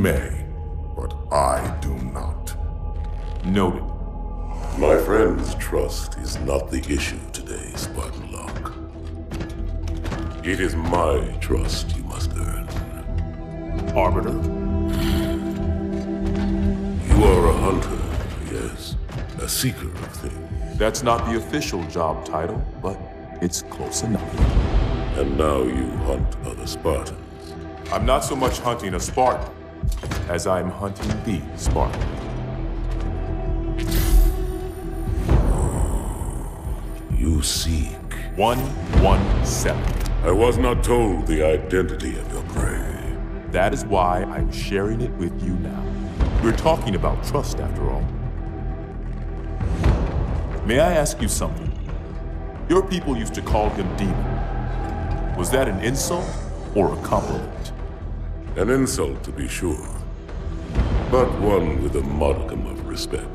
may, but I do not. Noted. My friend's trust is not the issue today, Spartan Locke. It is my trust you must earn. Arbiter? You are a hunter, yes. A seeker of things. That's not the official job title, but it's close enough. And now you hunt other Spartans. I'm not so much hunting a Spartan, as I'm hunting the Spartan. You seek. 117. I was not told the identity of your prey. That is why I'm sharing it with you now. We're talking about trust, after all. May I ask you something? Your people used to call him Demon. Was that an insult or a compliment? An insult, to be sure, but one with a modicum of respect.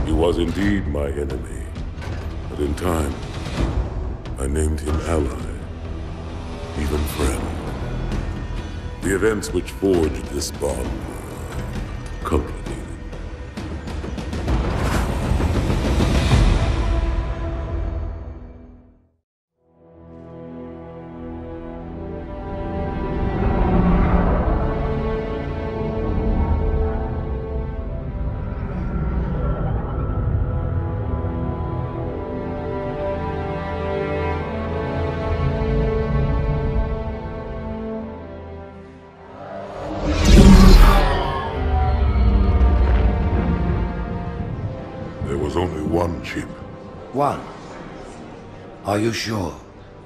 He was indeed my enemy, but in time, I named him ally, even friend. The events which forged this bond were complicated. Only one chip. One? Are you sure?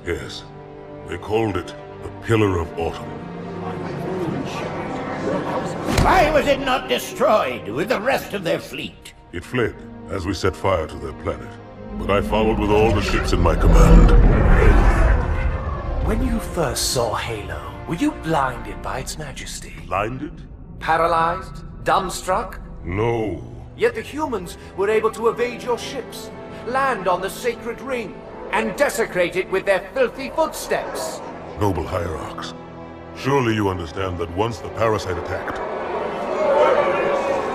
Yes. They called it the Pillar of Autumn. Why was it not destroyed with the rest of their fleet? It fled as we set fire to their planet. But I followed with all the ships in my command. When you first saw Halo, were you blinded by its majesty? Blinded? Paralyzed? Dumbstruck? No. Yet the humans were able to evade your ships, land on the sacred ring, and desecrate it with their filthy footsteps. Noble hierarchs, surely you understand that once the parasite attacked...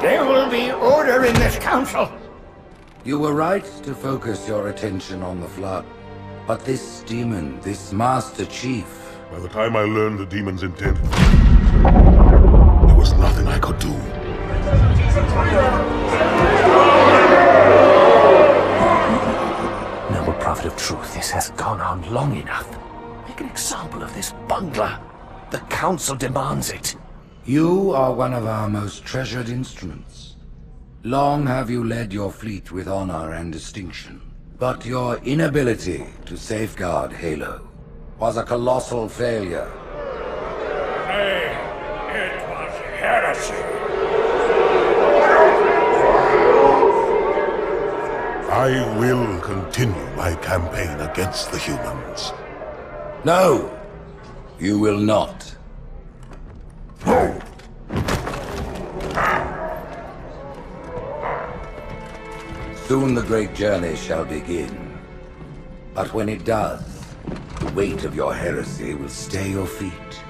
There will be order in this council. You were right to focus your attention on the Flood. But this demon, this Master Chief... By the time I learned the demon's intent, there was nothing I could do. Noble Prophet of Truth, this has gone on long enough. Make an example of this bungler. The Council demands it. You are one of our most treasured instruments. Long have you led your fleet with honor and distinction. But your inability to safeguard Halo was a colossal failure. It was heresy. I will continue my campaign against the humans. No, you will not. No! Soon the great journey shall begin. But when it does, the weight of your heresy will stay your feet,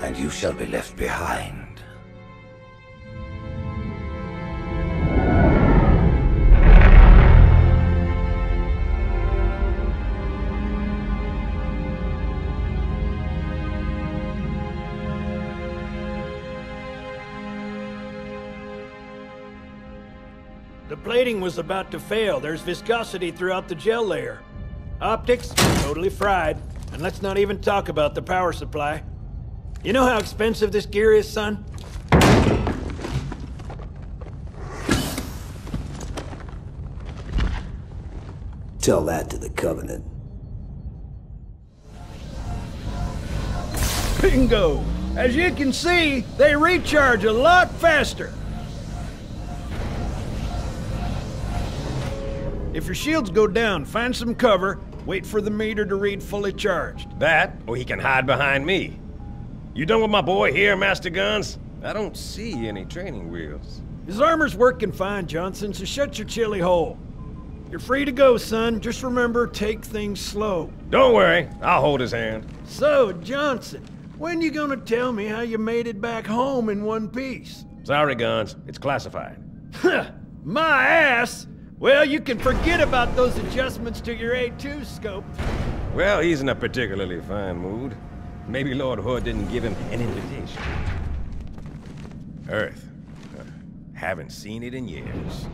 and you shall be left behind. The plating was about to fail. There's viscosity throughout the gel layer. Optics, totally fried. And let's not even talk about the power supply. You know how expensive this gear is, son? Tell that to the Covenant. Bingo! As you can see, they recharge a lot faster. If your shields go down, find some cover, wait for the meter to read fully charged. That, or he can hide behind me. You done with my boy here, Master Guns? I don't see any training wheels. His armor's working fine, Johnson, so shut your chilly hole. You're free to go, son. Just remember, take things slow. Don't worry, I'll hold his hand. So, Johnson, When you gonna tell me how you made it back home in one piece? Sorry, Guns. It's classified. My ass! Well, you can forget about those adjustments to your A2 scope. Well, he's in a particularly fine mood. Maybe Lord Hood didn't give him an invitation. Earth. Haven't seen it in years.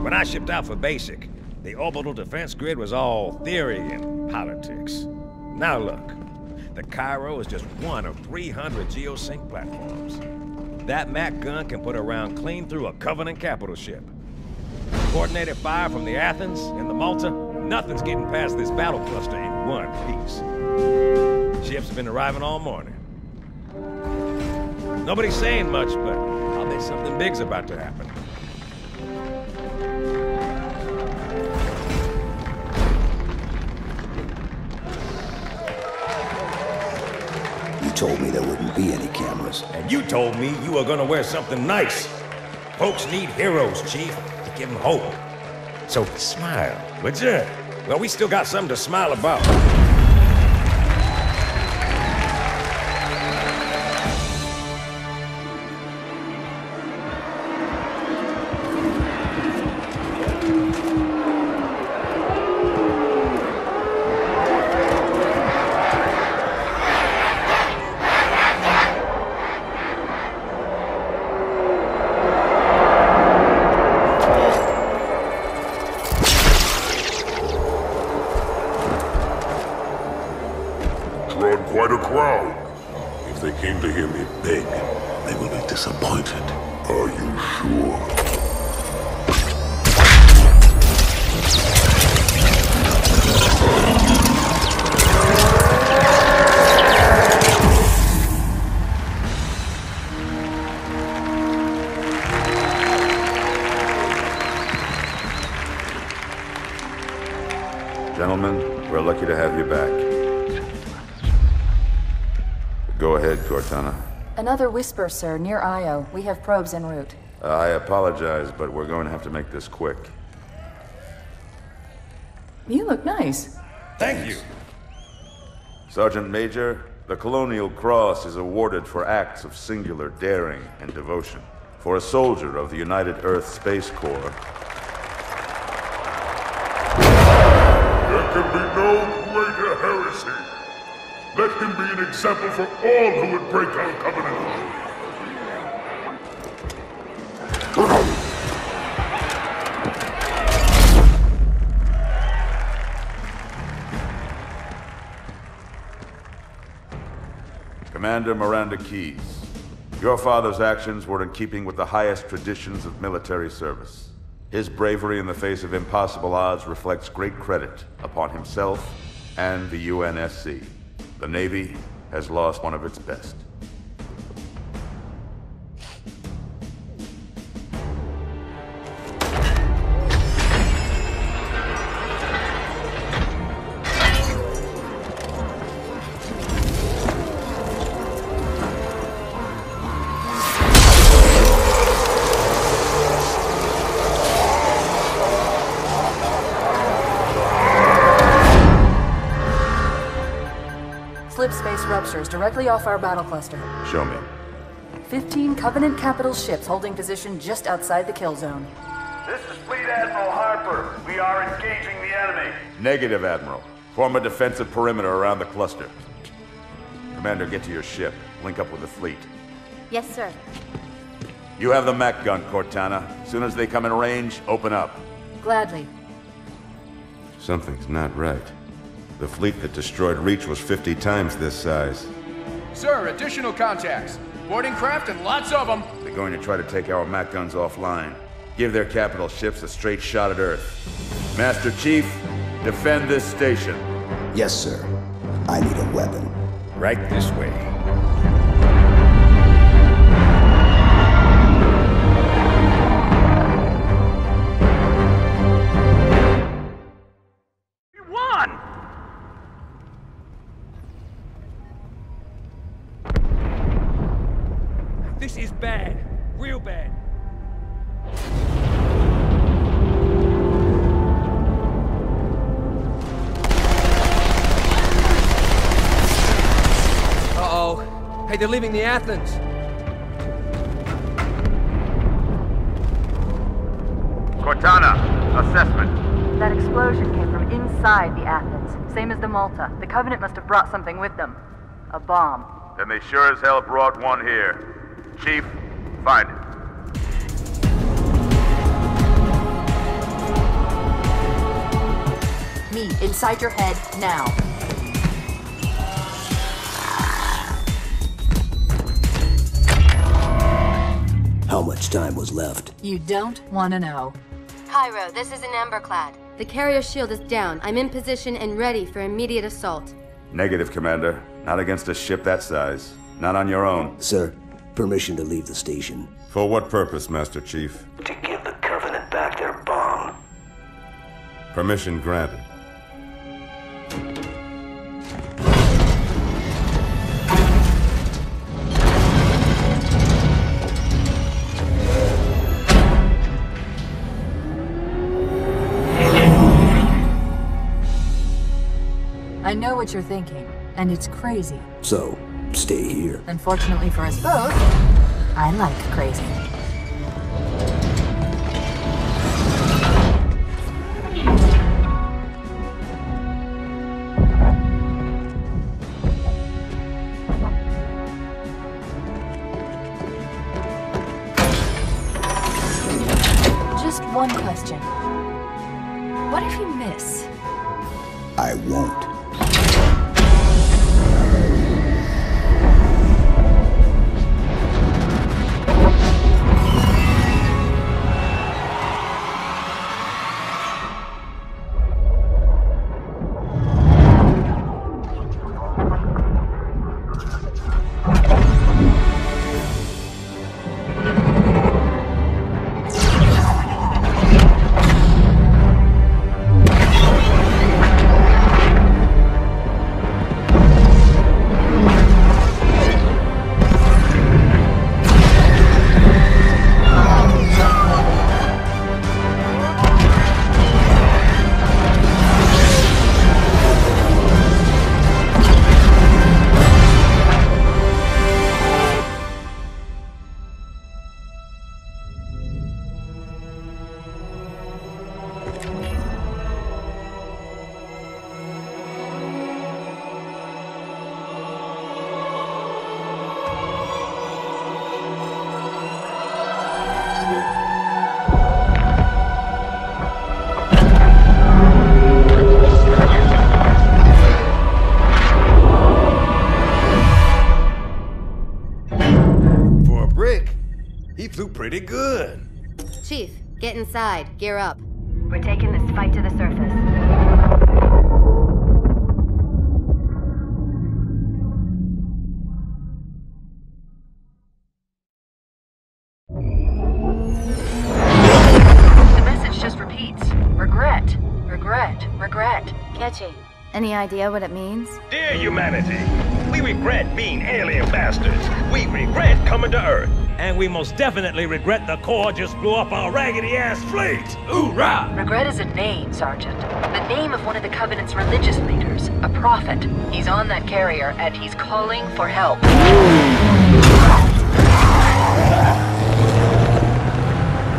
When I shipped out for basic, the orbital defense grid was all theory and politics. Now look, the Cairo is just one of 300 geosync platforms. That Mac gun can put a round clean through a Covenant capital ship. Coordinated fire from the Athens and the Malta, nothing's getting past this battle cluster in one piece. Ships have been arriving all morning. Nobody's saying much, but I'll bet something big's about to happen. You told me there wouldn't be any cameras. And you told me you were gonna wear something nice. Folks need heroes, Chief, to give them hope. So smile, would you? Well, we still got something to smile about. Quite a crowd. If they came to hear me beg, they will be disappointed. Are you sure? Gentlemen, we're lucky to have you back. Go ahead, Cortana. Another whisper, sir, near Io. We have probes en route. I apologize, but we're going to have to make this quick. You look nice. Thank you. Sergeant Major, the Colonial Cross is awarded for acts of singular daring and devotion. For a soldier of the United Earth Space Corps. There can be no greater heresy. Let him be an example for all who would break our covenant. Commander Miranda Keyes, your father's actions were in keeping with the highest traditions of military service. His bravery in the face of impossible odds reflects great credit upon himself and the UNSC. The Navy has lost one of its best. Slip space ruptures directly off our battle cluster. Show me. 15 Covenant capital ships holding position just outside the kill zone. This is Fleet Admiral Harper. We are engaging the enemy. Negative, Admiral. Form a defensive perimeter around the cluster. Commander, get to your ship. Link up with the fleet. Yes, sir. You have the Mac gun, Cortana. As soon as they come in range, open up. Gladly. Something's not right. The fleet that destroyed Reach was 50 times this size. Sir, additional contacts. Boarding craft and lots of them. They're going to try to take our Mac guns offline. Give their capital ships a straight shot at Earth. Master Chief, defend this station. Yes, sir. I need a weapon. Right this way. This is bad. Real bad. Hey, they're leaving the Athens. Cortana, assessment. That explosion came from inside the Athens, same as the Malta. The Covenant must have brought something with them. A bomb. Then they sure as hell brought one here. Chief, find it. Me, inside your head, now. How much time was left? You don't want to know. Cairo, this is an Amberclad. The carrier shield is down. I'm in position and ready for immediate assault. Negative, Commander. Not against a ship that size. Not on your own. Sir, permission to leave the station. For what purpose, Master Chief? To give the Covenant back their bomb. Permission granted. I know what you're thinking, and it's crazy. So, stay here. Unfortunately for us both, I like crazy. Just one question. What if you miss? I won't. Flew pretty good. Chief, get inside. Gear up. We're taking this fight to the surface. The message just repeats. Regret. Regret. Regret. Catchy. Any idea what it means? Dear humanity, we regret being alien bastards. We regret coming to Earth. And we most definitely regret the Corps just blew up our raggedy-ass fleet! Hoorah! Regret is a name, Sergeant. The name of one of the Covenant's religious leaders. A prophet. He's on that carrier, and he's calling for help.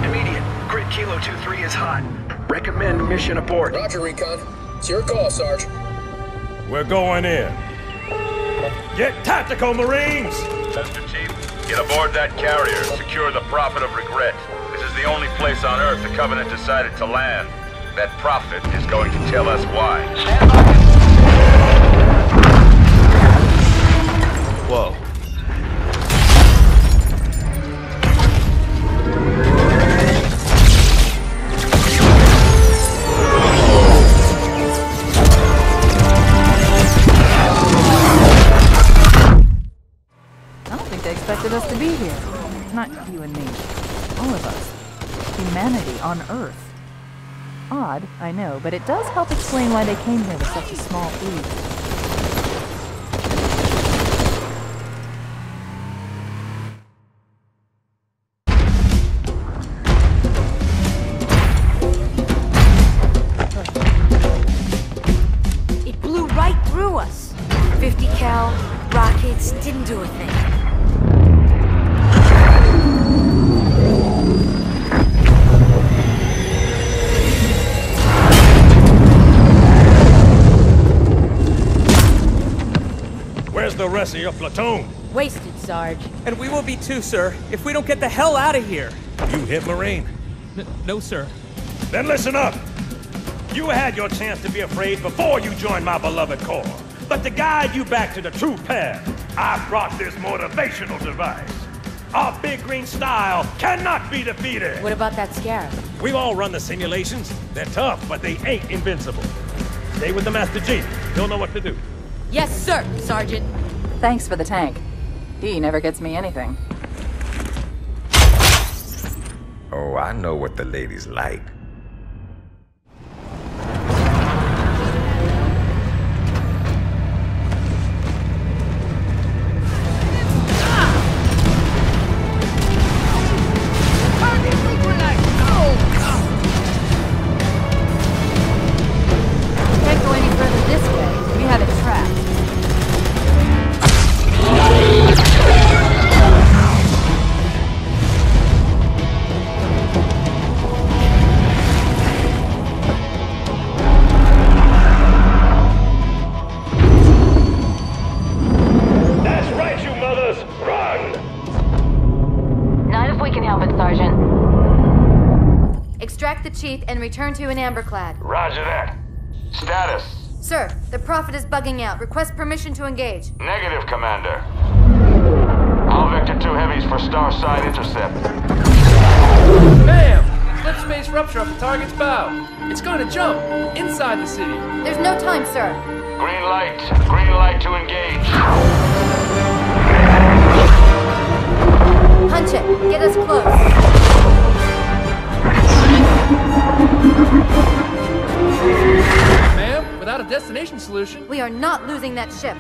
Immediate. Grid Kilo 2-3 is hot. Recommend mission abort. Roger, Recon. It's your call, Sarge. We're going in. Get tactical, Marines! Master Chief, get aboard that carrier. Secure the Prophet of Regret. This is the only place on Earth the Covenant decided to land. That Prophet is going to tell us why. Whoa. They expected us to be here. Not you and me. All of us. Humanity on Earth. Odd, I know, but it does help explain why they came here with such a small fleet. It blew right through us. 50 cal, rockets, didn't do a thing. rest of your platoon? Wasted, Sarge. And we will be too, sir, if we don't get the hell out of here. You hit Marine? No, sir. Then listen up. You had your chance to be afraid before you joined my beloved Corps. But to guide you back to the true path, I brought this motivational device. Our big green style cannot be defeated. What about that scarab? We've all run the simulations. They're tough, but they ain't invincible. Stay with the Master G. He'll know what to do. Yes, sir, Sergeant. Thanks for the tank. He never gets me anything. Oh, I know what the ladies like. Can't go any further this way. We have it trapped. That's right, you mothers! Run! Not if we can help it, Sergeant. Extract the chief and return to an amberclad. Roger that. Status. Sir, the Prophet is bugging out. Request permission to engage. Negative, Commander. All Vector 2 heavies for Starside intercept. Bam! Slip space rupture off the target's bow. It's going to jump inside the city. There's no time, sir. Green light. Green light to engage. Punch it. Get us close. Ma'am, without a destination solution. We are not losing that ship.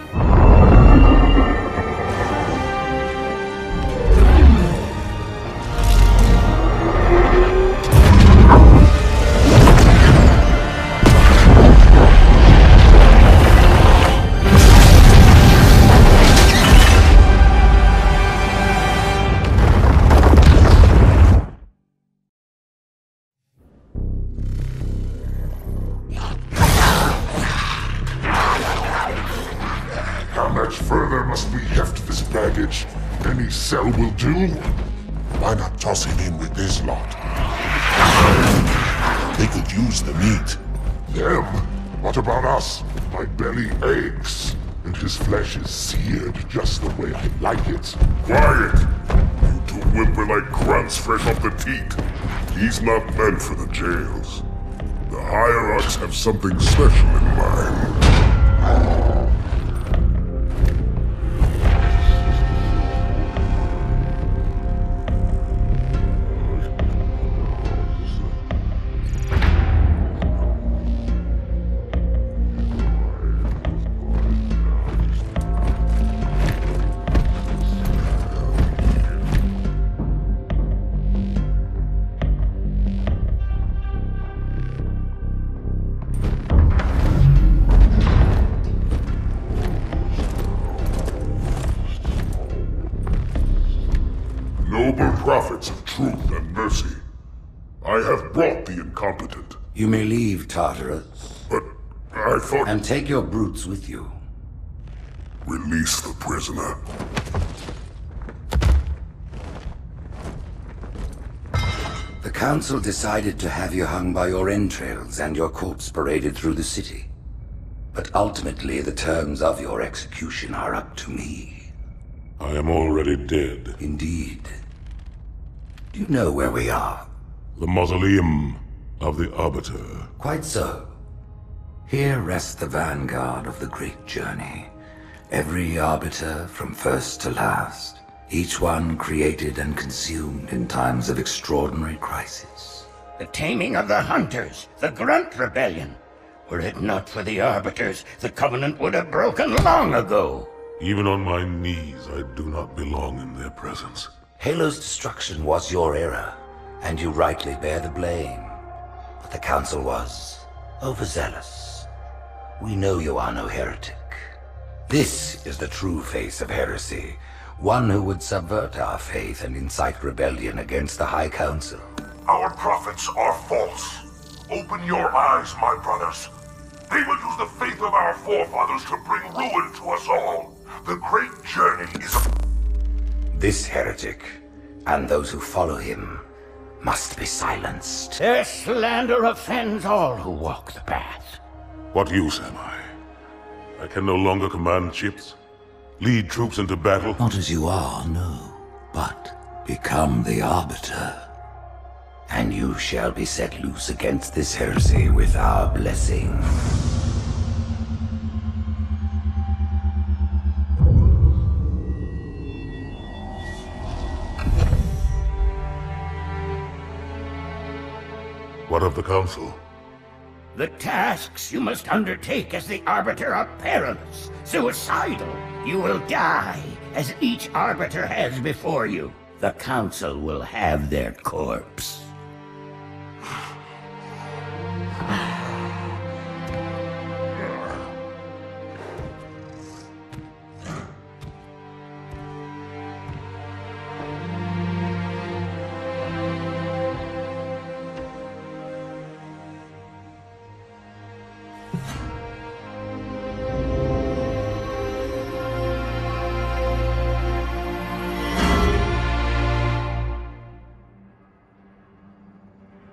How much further must we heft this baggage? Any cell will do? Why not toss him in with this lot? They could use the meat. Them? What about us? My belly aches, and his flesh is seared just the way I like it. Quiet! You two whimper like grunts fresh off the teat. He's not meant for the jails. The hierarchs have something special in mind. Noble prophets of truth and mercy, I have brought the incompetent. You may leave, Tartarus. But I thought... And take your brutes with you. Release the prisoner. The Council decided to have you hung by your entrails and your corpse paraded through the city. But ultimately, the terms of your execution are up to me. I am already dead. Indeed. Do you know where we are? The mausoleum of the Arbiter. Quite so. Here rests the vanguard of the great journey. Every Arbiter from first to last. Each one created and consumed in times of extraordinary crisis. The taming of the Hunters, the Grunt Rebellion. Were it not for the Arbiters, the Covenant would have broken long ago. Even on my knees, I do not belong in their presence. Halo's destruction was your error, and you rightly bear the blame. But the Council was overzealous. We know you are no heretic. This is the true face of heresy, one who would subvert our faith and incite rebellion against the High Council. Our prophets are false. Open your eyes, my brothers. They will use the faith of our forefathers to bring ruin to us all. The great journey is... This heretic, and those who follow him, must be silenced. Their slander offends all who walk the path. What use am I? I can no longer command ships, lead troops into battle. Not as you are, no, but become the Arbiter. And you shall be set loose against this heresy with our blessing. What of the Council? The tasks you must undertake as the Arbiter are perilous, suicidal. You will die, as each Arbiter has before you. The Council will have their corpse.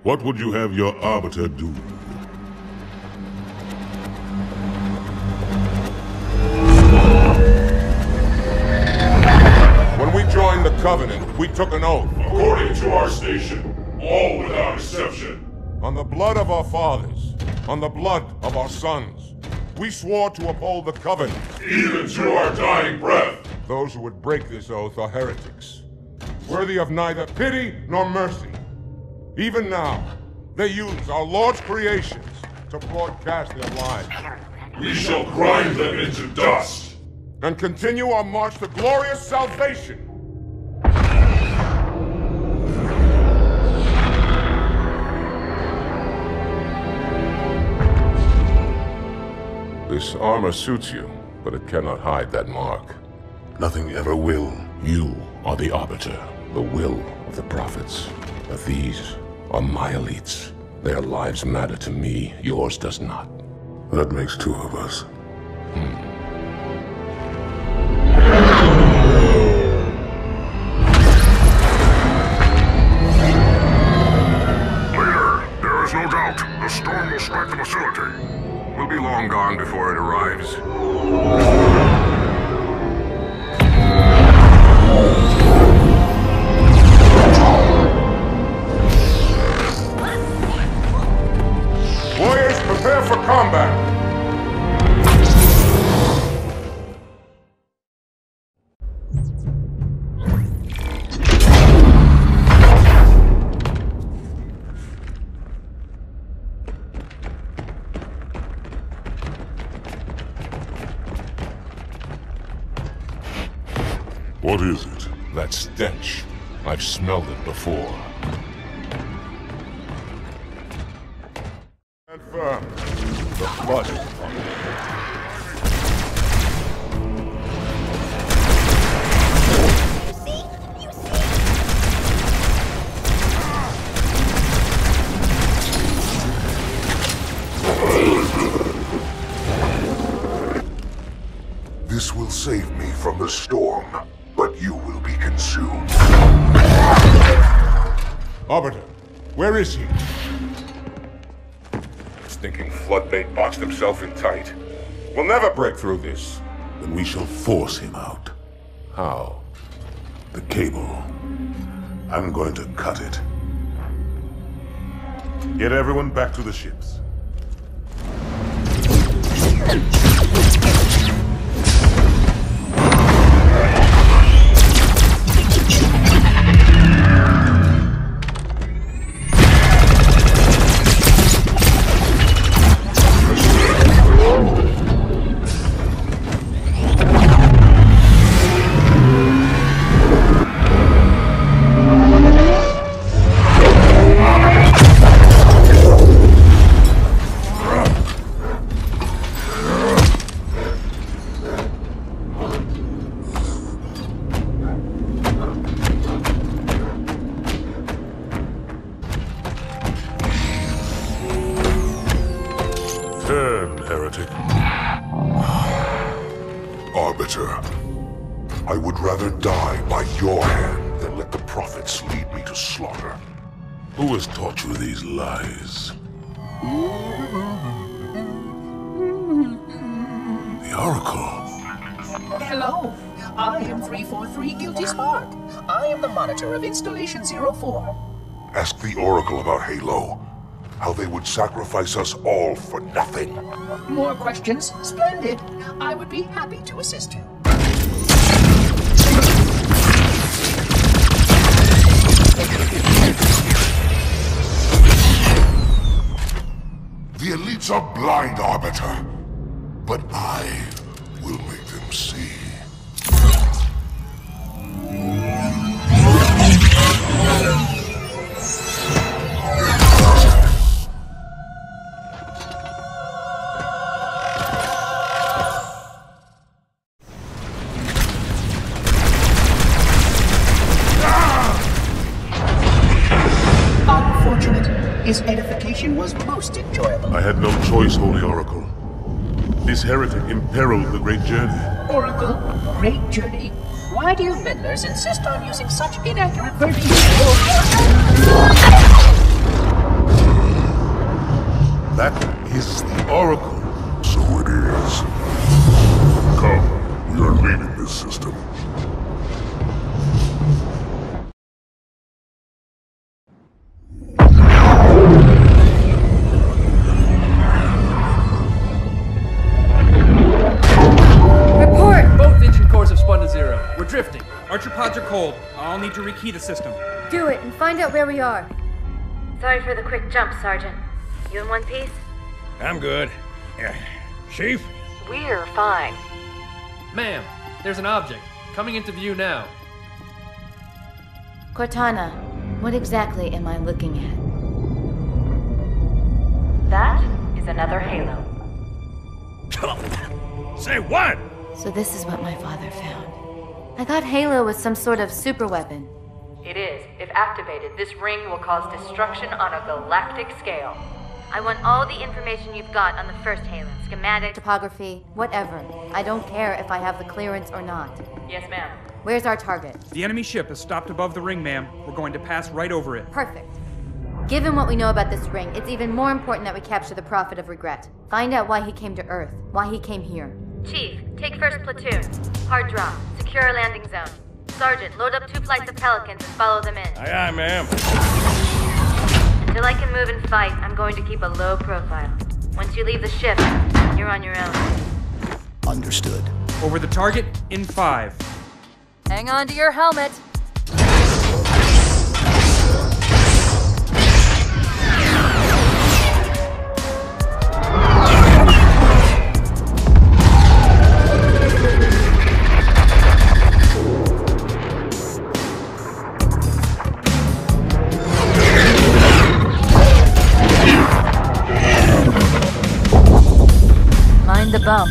What would you have your Arbiter do? When we joined the Covenant, we took an oath. According to our station, all without exception. On the blood of our fathers, on the blood of our sons, we swore to uphold the Covenant. Even to our dying breath. Those who would break this oath are heretics, worthy of neither pity nor mercy. Even now, they use our Lord's creations to broadcast their lies. We shall grind them into dust. And continue our march to glorious salvation. This armor suits you, but it cannot hide that mark. Nothing ever will. You are the Arbiter, the will of the prophets. But these are my elites. Their lives matter to me, yours does not. That makes two of us. Leader, there is no doubt the storm will strike the facility. We'll be long gone before it arrives. Warriors, prepare for combat! What is it? That stench. I've smelled it before. Stand firm. The blood is upon you. This will save me from the storm, but you will be consumed. Arbiter, where is he? Stinking floodbait boxed himself in tight. We'll never break through this. Then we shall force him out. How? The cable. I'm going to cut it. Get everyone back to the ships. Arbiter. I would rather die by your hand than let the prophets lead me to slaughter. Who has taught you these lies? The Oracle. Hello, I am 343 Guilty Spark. I am the monitor of Installation 04. Ask the Oracle about Halo. How they would sacrifice us all for nothing. More questions? Splendid. I would be happy to assist you. The elites are blind, Arbiter. But I will make them see. His edification was most enjoyable. I had no choice, Holy Oracle. This heretic imperiled the great journey. Oracle, great journey. Why do you meddlers insist on using such inaccurate verbiage? That is the Oracle. So it is. Come, we are leaving this system. We're drifting. Archer pods are cold. I'll need to rekey the system. Do it and find out where we are. Sorry for the quick jump, Sergeant. You in one piece? I'm good. Chief? We're fine. Ma'am, there's an object. Coming into view now. Cortana, what exactly am I looking at? That is another Halo. Say what? So this is what my father found. I thought Halo was some sort of super weapon. It is. If activated, this ring will cause destruction on a galactic scale. I want all the information you've got on the first Halo. Schematic, topography, whatever. I don't care if I have the clearance or not. Yes, ma'am. Where's our target? The enemy ship has stopped above the ring, ma'am. We're going to pass right over it. Perfect. Given what we know about this ring, it's even more important that we capture the Prophet of Regret. Find out why he came to Earth, why he came here. Chief, take first platoon. Hard drop. Secure our landing zone. Sergeant, load up 2 flights of Pelicans and follow them in. Aye, aye, ma'am. Until I can move and fight, I'm going to keep a low profile. Once you leave the ship, you're on your own. Understood. Over the target in 5. Hang on to your helmet. Mind the bump.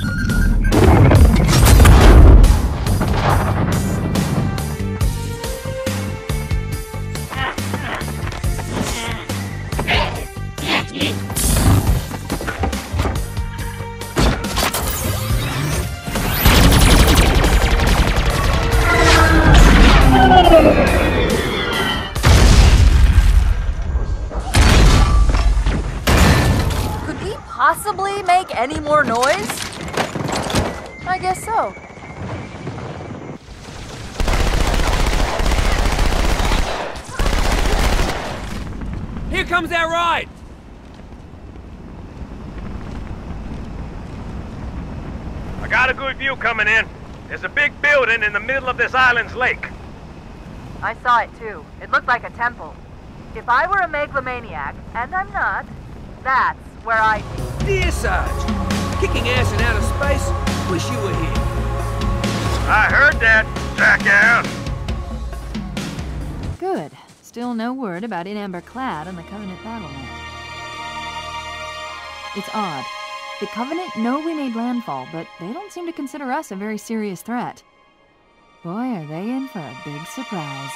Possibly make any more noise? I guess so. Here comes that ride! I got a good view coming in. There's a big building in the middle of this island's lake. I saw it too. It looked like a temple. If I were a megalomaniac, and I'm not, that's where I'd be. Dear Sarge, kicking ass in outer space, wish you were here. I heard that, jackass. Good. Still no word about In Amber Clad on the Covenant battlement. It's odd. The Covenant know we made landfall, but they don't seem to consider us a very serious threat. Boy, are they in for a big surprise.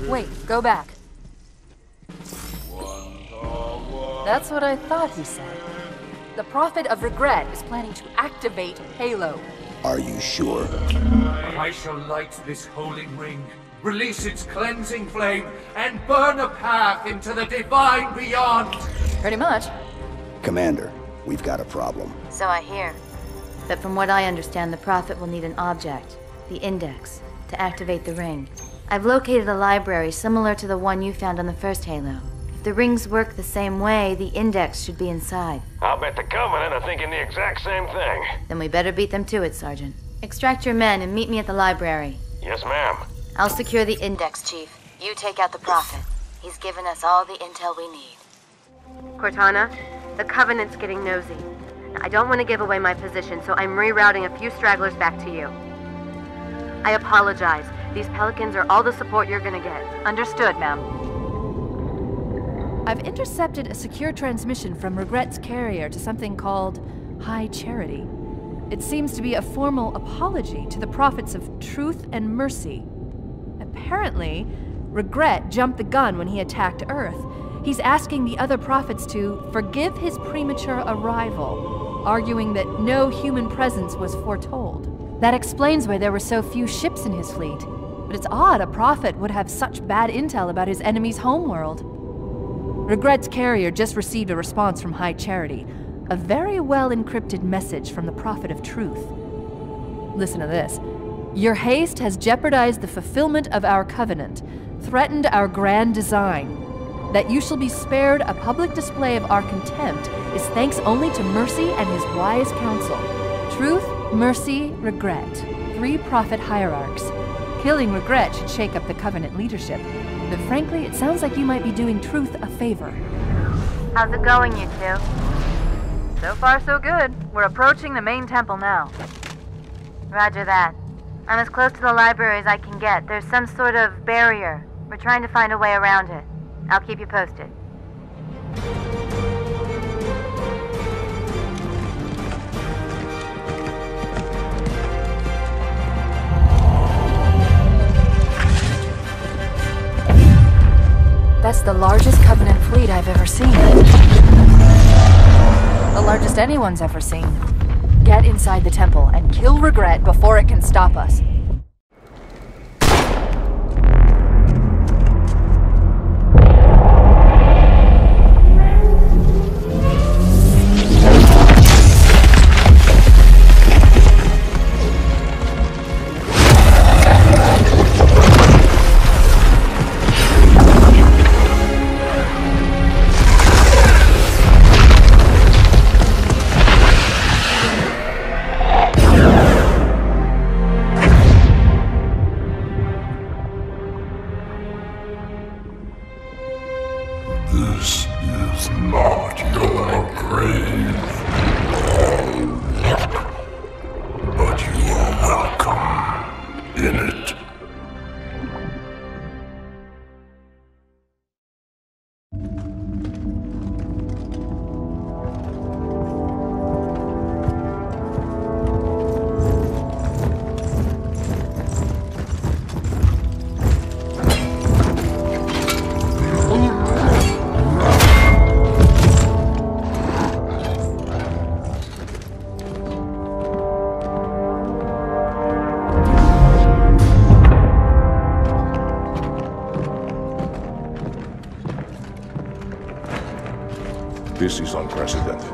Wait, go back. That's what I thought he said. The Prophet of Regret is planning to activate Halo. Are you sure? I shall light this holy ring, release its cleansing flame, and burn a path into the divine beyond. Pretty much. Commander, we've got a problem. So I hear. But from what I understand, the Prophet will need an object, the Index, to activate the ring. I've located a library similar to the one you found on the first Halo. If the rings work the same way, the Index should be inside. I'll bet the Covenant are thinking the exact same thing. Then we better beat them to it, Sergeant. Extract your men and meet me at the library. Yes, ma'am. I'll secure the Index, Chief. You take out the Prophet. He's given us all the intel we need. Cortana, the Covenant's getting nosy. I don't want to give away my position, so I'm rerouting a few stragglers back to you. I apologize. These Pelicans are all the support you're gonna get. Understood, ma'am. I've intercepted a secure transmission from Regret's carrier to something called High Charity. It seems to be a formal apology to the prophets of truth and mercy. Apparently, Regret jumped the gun when he attacked Earth. He's asking the other prophets to forgive his premature arrival, arguing that no human presence was foretold. That explains why there were so few ships in his fleet. But it's odd a prophet would have such bad intel about his enemy's homeworld. Regret's carrier just received a response from High Charity, a very well-encrypted message from the Prophet of Truth. Listen to this. Your haste has jeopardized the fulfillment of our covenant, threatened our grand design. That you shall be spared a public display of our contempt is thanks only to Mercy and his wise counsel. Truth, Mercy, Regret. 3 prophet hierarchs. Killing Regret should shake up the Covenant leadership. But frankly, it sounds like you might be doing Truth a favor. How's it going, you two? So far, so good. We're approaching the main temple now. Roger that. I'm as close to the library as I can get. There's some sort of barrier. We're trying to find a way around it. I'll keep you posted. That's the largest Covenant fleet I've ever seen. The largest anyone's ever seen. Get inside the temple and kill Regret before it can stop us. This is not your grave, but you are welcome in it. This is unprecedented.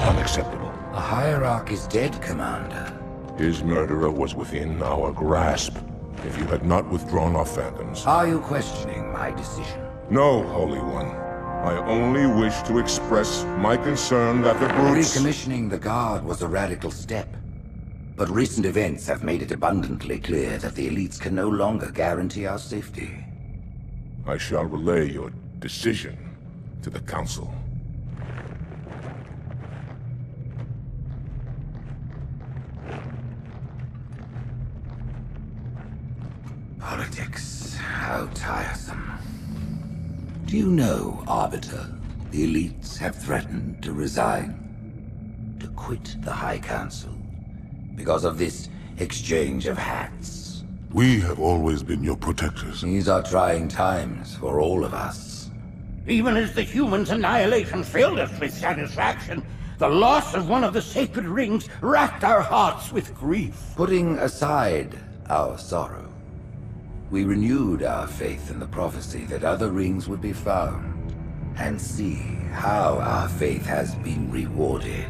Unacceptable. The Hierarch is dead, Commander. His murderer was within our grasp. If you had not withdrawn our phantoms... Are you questioning my decision? No, Holy One. I only wish to express my concern that the brutes... Recommissioning the Guard was a radical step. But recent events have made it abundantly clear that the elites can no longer guarantee our safety. I shall relay your decision to the Council. Politics, how tiresome. Do you know, Arbiter, the elites have threatened to resign, to quit the High Council, because of this exchange of hats? We have always been your protectors. These are trying times for all of us. Even as the humans' annihilation filled us with satisfaction, The loss of one of the sacred rings racked our hearts with grief. Putting aside our sorrow, we renewed our faith in the prophecy that other rings would be found, and see how our faith has been rewarded.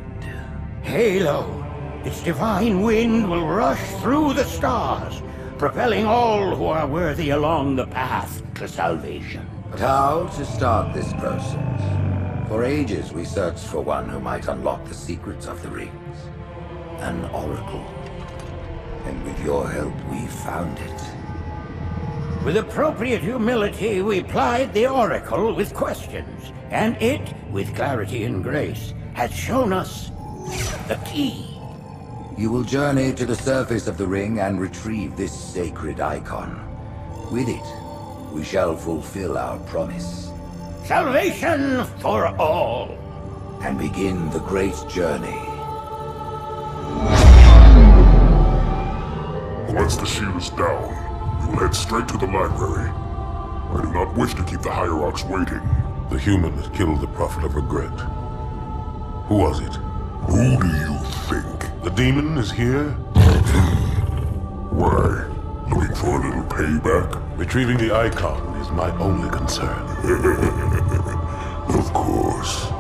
Halo, its divine wind will rush through the stars, propelling all who are worthy along the path to salvation. But how to start this process? For ages we searched for one who might unlock the secrets of the rings. An oracle. And with your help, we found it. With appropriate humility, we plied the oracle with questions, and it, with clarity and grace, has shown us the key. You will journey to the surface of the ring and retrieve this sacred icon. With it, we shall fulfill our promise. Salvation for all. And begin the great journey. Once the shield is down, we will head straight to the library. I do not wish to keep the Hierarchs waiting. The human that killed the Prophet of Regret. Who was it? Who do you think? The demon is here? Why? Looking for a little payback? Retrieving the icon is my only concern. Of course.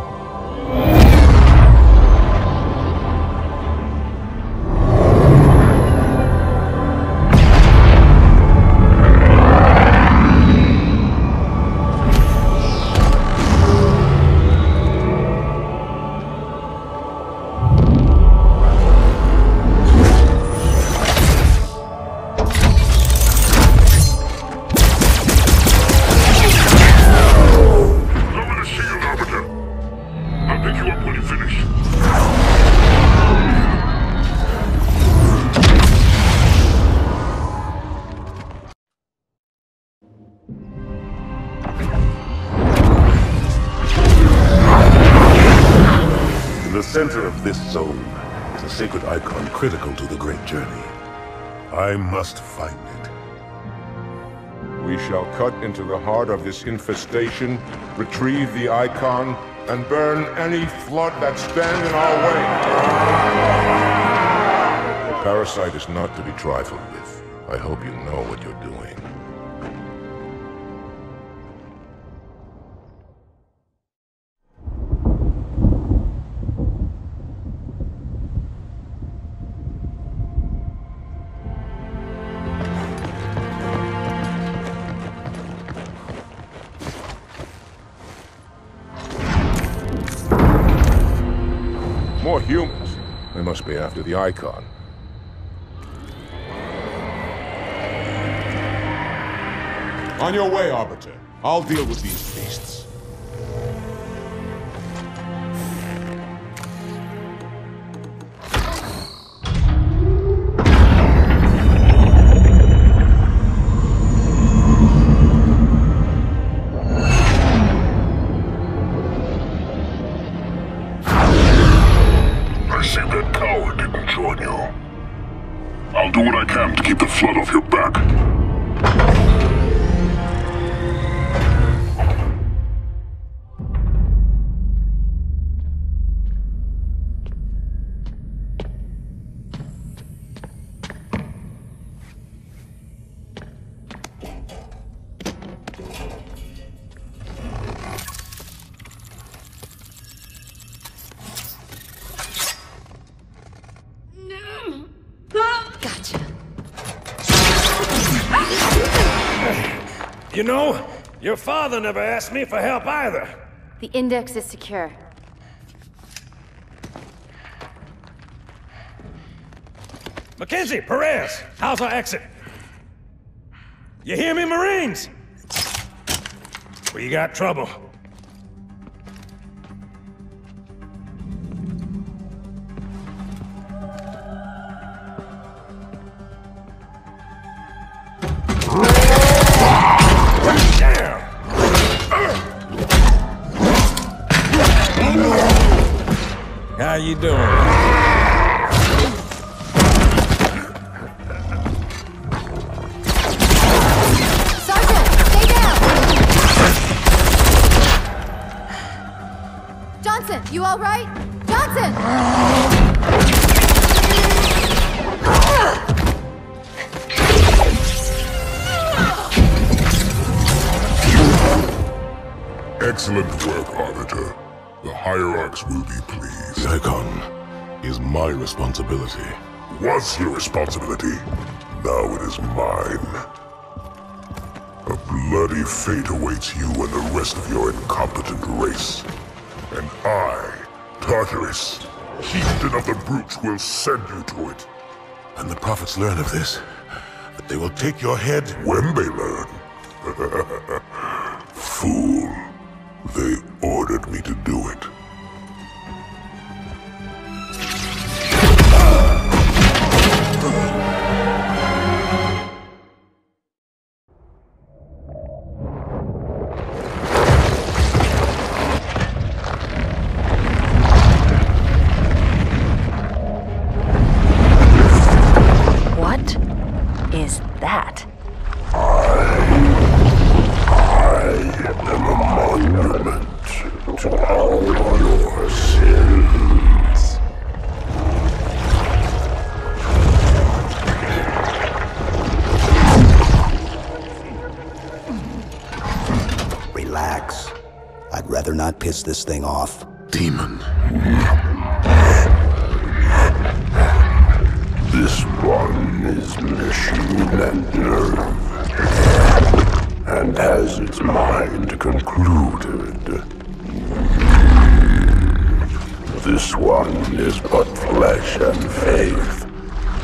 In the center of this zone is a sacred icon critical to the great journey. I must find it. We shall cut into the heart of this infestation, retrieve the icon, and burn any flood that stand in our way. The parasite is not to be trifled with. I hope you know what you're doing. More humans. They must be after the icon. On your way, Arbiter. I'll deal with these beasts. I'll do what I can to keep the flood off your back. Gotcha. You know, your father never asked me for help either. The index is secure. Mackenzie, Perez, how's our exit? You hear me, Marines? We got trouble. How you doing? Sergeant, stay down! Johnson, you all right? Johnson! Listen! Excellent work, Arbiter. The Hierarchs will be pleased. The Icon is my responsibility. Was your responsibility. Now it is mine. A bloody fate awaits you and the rest of your incompetent race. And I, Tartarus, chieftain of the brutes, will send you to it. And the prophets learn of this, that they will take your head. When they learn. Fool. They ordered me to do it. What is that? To all your sins. Relax. I'd rather not piss this thing off. Demon. This one is machine and nerve, and has its mind concluded. This one is but flesh and faith,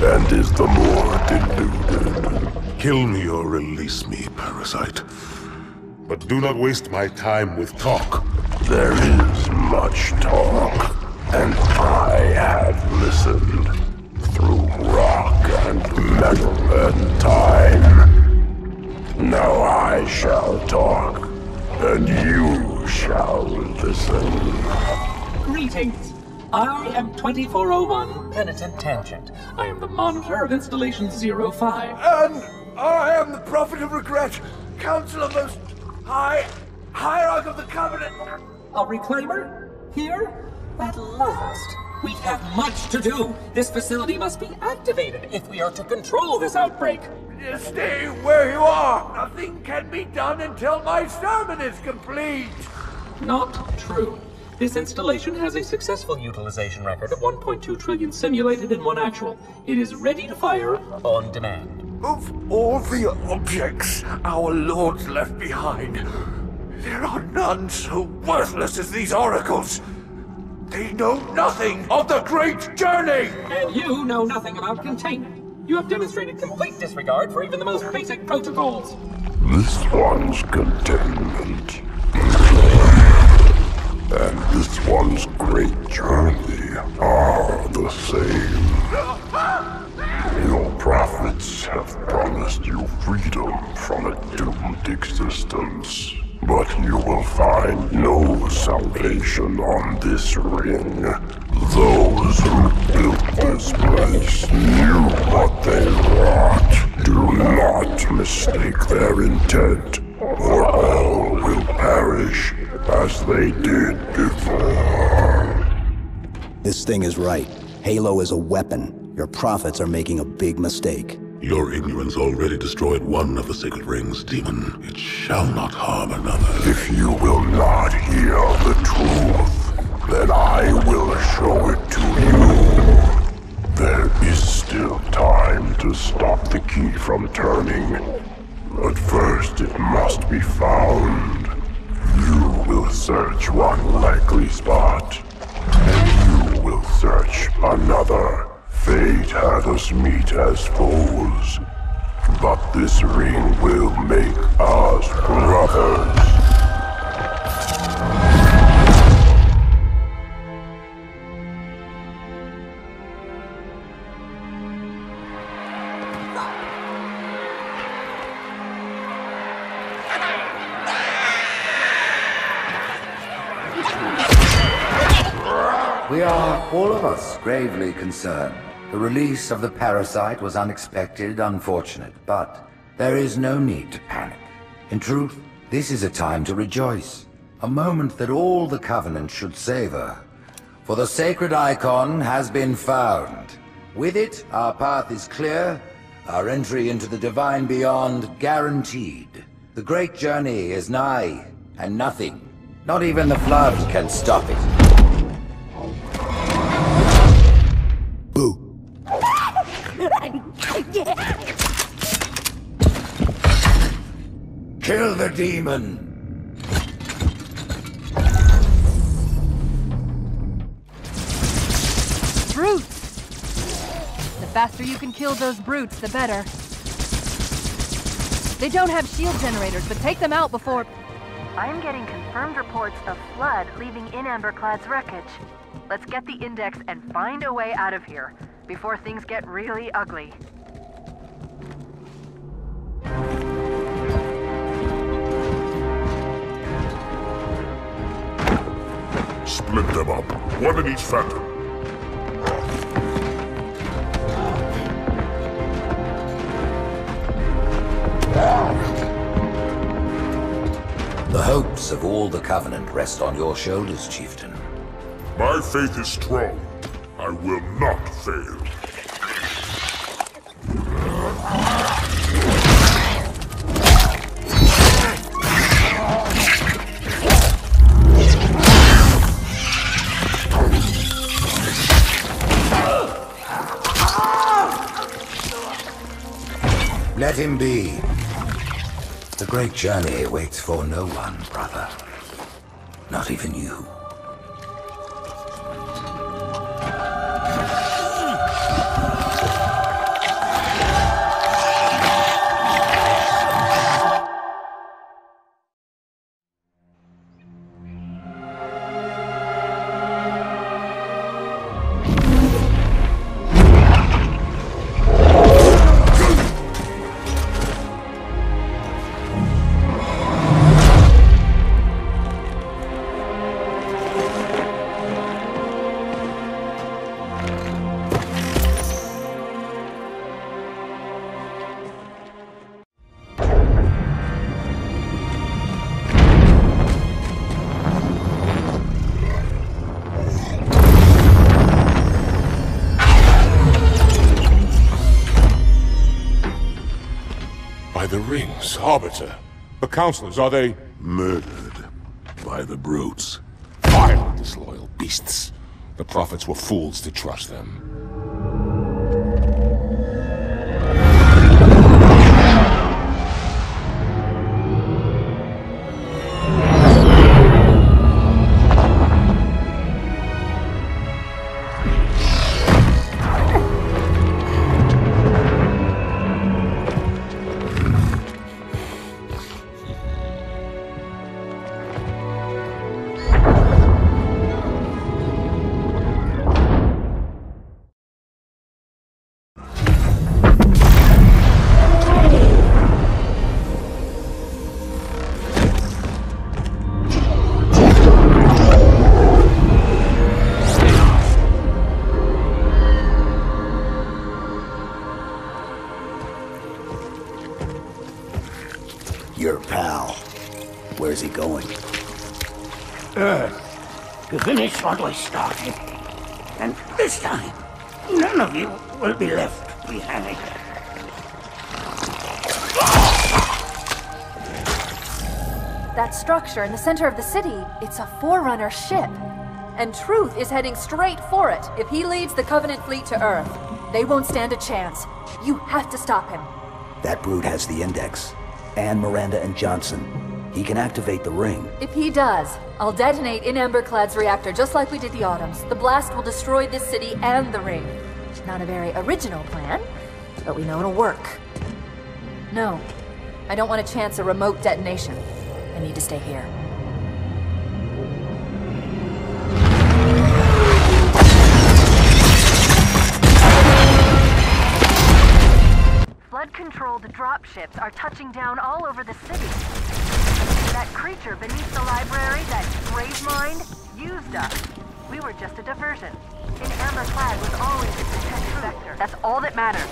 and is the more deluded. Kill me or release me, parasite. But do not waste my time with talk. There is much talk, and I have listened through rock and metal and time. Now I shall talk, and you shall listen. Greetings. I am 2401 Penitent Tangent. I am the monitor of Installation 05. And I am the Prophet of Regret, Council of Most High, Hierarch of the Covenant. A reclaimer? Here? At last. We have much to do. This facility must be activated if we are to control this outbreak. Stay where you are. Nothing can be done until my sermon is complete. Not true. This installation has a successful utilization record of 1.2 trillion simulated and 1 actual. It is ready to fire on demand. Of all the objects our lords left behind, there are none so worthless as these oracles. They know nothing of the great journey! And you know nothing about containment. You have demonstrated complete disregard for even the most basic protocols. This one's containment. And this one's great journey are the same. Your prophets have promised you freedom from a doomed existence. But you will find no salvation on this ring. Those who built this place knew what they wrought. Do not mistake their intent, or all will perish as they did before. This thing is right. Halo is a weapon. Your prophets are making a big mistake. Your ignorance already destroyed one of the sacred rings, demon. It shall not harm another. If you will not hear the truth, then I will show it to you. There is still time to stop the key from turning. But first it must be found. You will search one likely spot, and you will search another. Fate had us meet as foes, but this ring will make us brothers. We are, all of us, gravely concerned. The release of the parasite was unexpected, unfortunate, but there is no need to panic. In truth, this is a time to rejoice. A moment that all the Covenant should savor. For the sacred icon has been found. With it, our path is clear, our entry into the divine beyond guaranteed. The great journey is nigh, and nothing, not even the flood, can stop it. Boo. Kill the demon! Brutes! The faster you can kill those brutes, the better. They don't have shield generators, but take them out before... I'm getting confirmed reports of flood leaving in Amberclad's wreckage. Let's get the index and find a way out of here, before things get really ugly. Split them up, one in each phantom. The hopes of all the Covenant rest on your shoulders, Chieftain. My faith is strong. I will not fail. Let him be. The great journey waits for no one, brother. Not even you. The rings, Arbiter. The counselors, are they... Murdered by the brutes. Vile, disloyal beasts. The prophets were fools to trust them. Your pal. Where's he going? Earth, to finish what we started. And this time, none of you will be left behind. That structure in the center of the city, it's a Forerunner ship. And Truth is heading straight for it. If he leads the Covenant fleet to Earth, they won't stand a chance. You have to stop him. That brute has the index. And Miranda and Johnson. He can activate the ring. If he does, I'll detonate in Amberclad's reactor just like we did the Autumns. The blast will destroy this city and the ring. Not a very original plan, but we know it'll work. No, I don't want to chance a remote detonation. I need to stay here. Flood-controlled dropships are touching down all over the city. That creature beneath the library, that grave mind, used us. We were just a diversion. And Amberclad was always a protected vector. That's all that matters.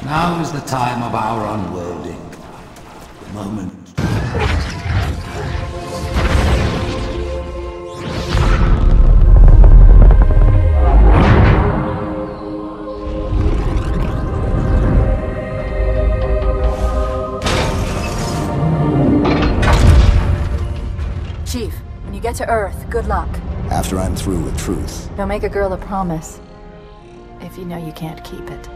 Now is the time of our unworlding. The moment. get to Earth, good luck. After I'm through with Truth. Don't make a girl a promise if you know you can't keep it.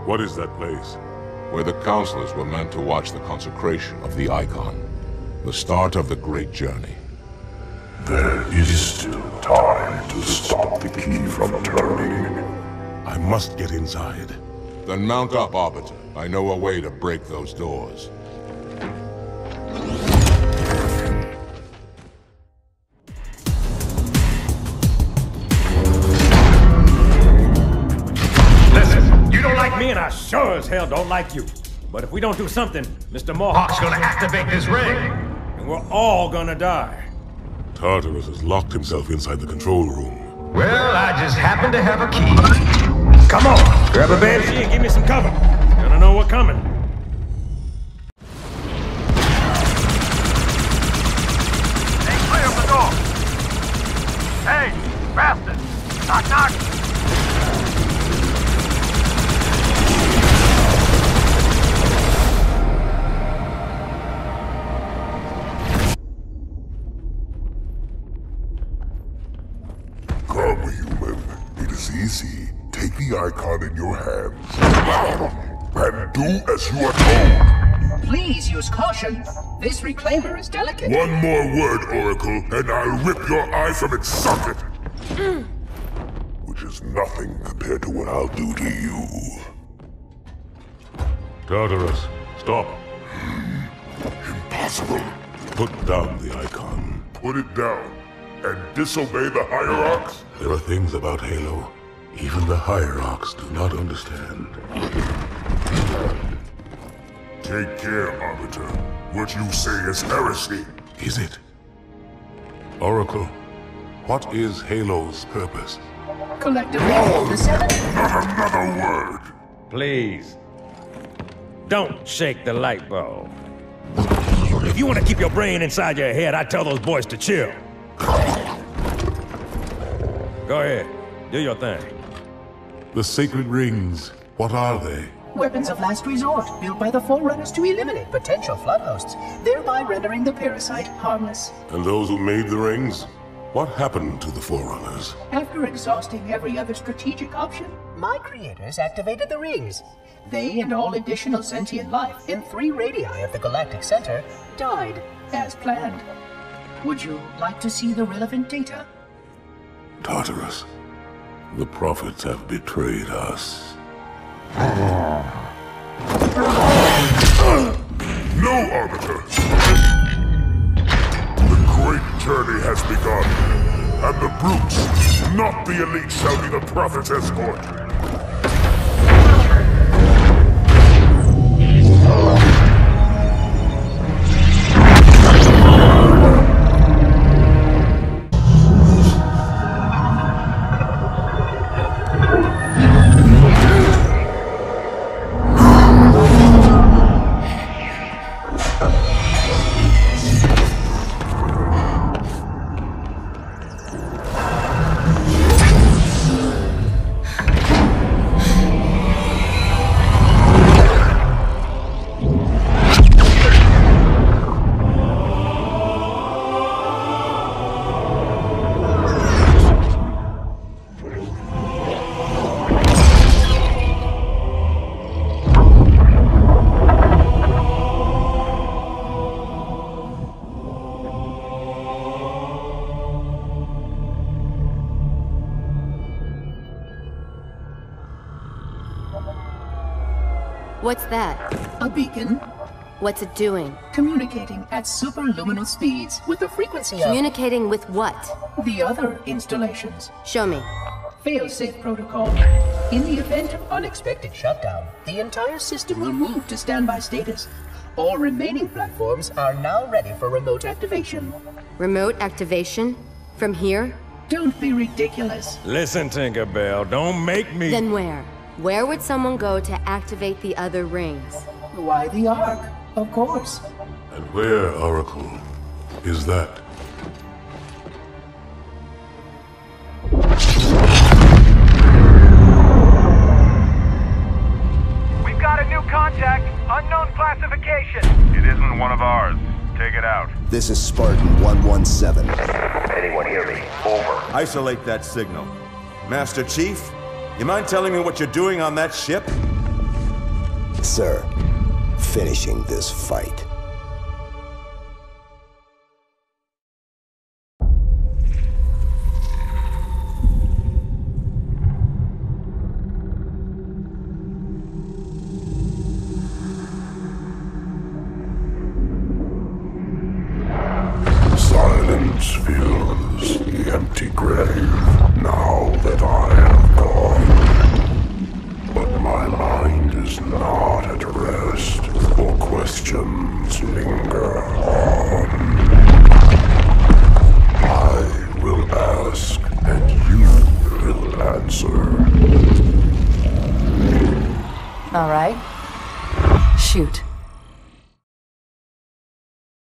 What is that place? Where the counselors were meant to watch the consecration of the Icon. The start of the great journey. There is still time to stop the key from turning. I must get inside. Then mount up, Arbiter. I know a way to break those doors. Listen, you don't like me and I sure as hell don't like you. But if we don't do something, Mr. Mohawk's gonna activate this ring. And we're all gonna die. Tartarus has locked himself inside the control room. Well, I just happen to have a key. Come on, grab a banshee and give me some cover. He's gonna know we're coming. Stay clear of the door. Hey, bastard! Knock, knock! Come, human. It is easy. Take the icon in your hands. And do as you are told. Please use caution. This reclaimer is delicate. One more word, Oracle, and I'll rip your eye from its socket. Which is nothing compared to what I'll do to you. Tartarus, stop. Impossible. Put down the icon. Put it down and disobey the Hierarchs? There are things about Halo even the Hierarchs do not understand. Take care, Arbiter. What you say is heresy. Is it? Oracle, what is Halo's purpose? Collectively, the seven... Not another word! Please. Don't shake the light bulb. If you want to keep your brain inside your head, I tell those boys to chill. Go ahead. Do your thing. The sacred rings, what are they? Weapons of last resort, built by the Forerunners to eliminate potential flood hosts, thereby rendering the parasite harmless. And those who made the rings? What happened to the Forerunners? After exhausting every other strategic option, my creators activated the rings. They and all additional sentient life in 3 radii of the galactic center died, as planned. Would you like to see the relevant data? Tartarus, the prophets have betrayed us. No, Arbiter! The great journey has begun, and the brutes, not the elite, shall be the prophet's escort. What's that? A beacon. What's it doing? Communicating at superluminal speeds with the frequency of... Communicating with what? The other installations. Show me. Fail-safe protocol. In the event of unexpected shutdown, the entire system will move to standby status. All remaining platforms are now ready for remote activation. Remote activation? From here? Don't be ridiculous. Listen, Tinkerbell, don't make me... Then where? Where would someone go to activate the other rings? Why the Ark? Of course. And where, Oracle, is that? We've got a new contact. Unknown classification. It isn't one of ours. Take it out. This is Spartan 117. Anyone hear me? Over. Isolate that signal. Master Chief, you mind telling me what you're doing on that ship? Sir, finishing this fight. Silence fills the empty grave.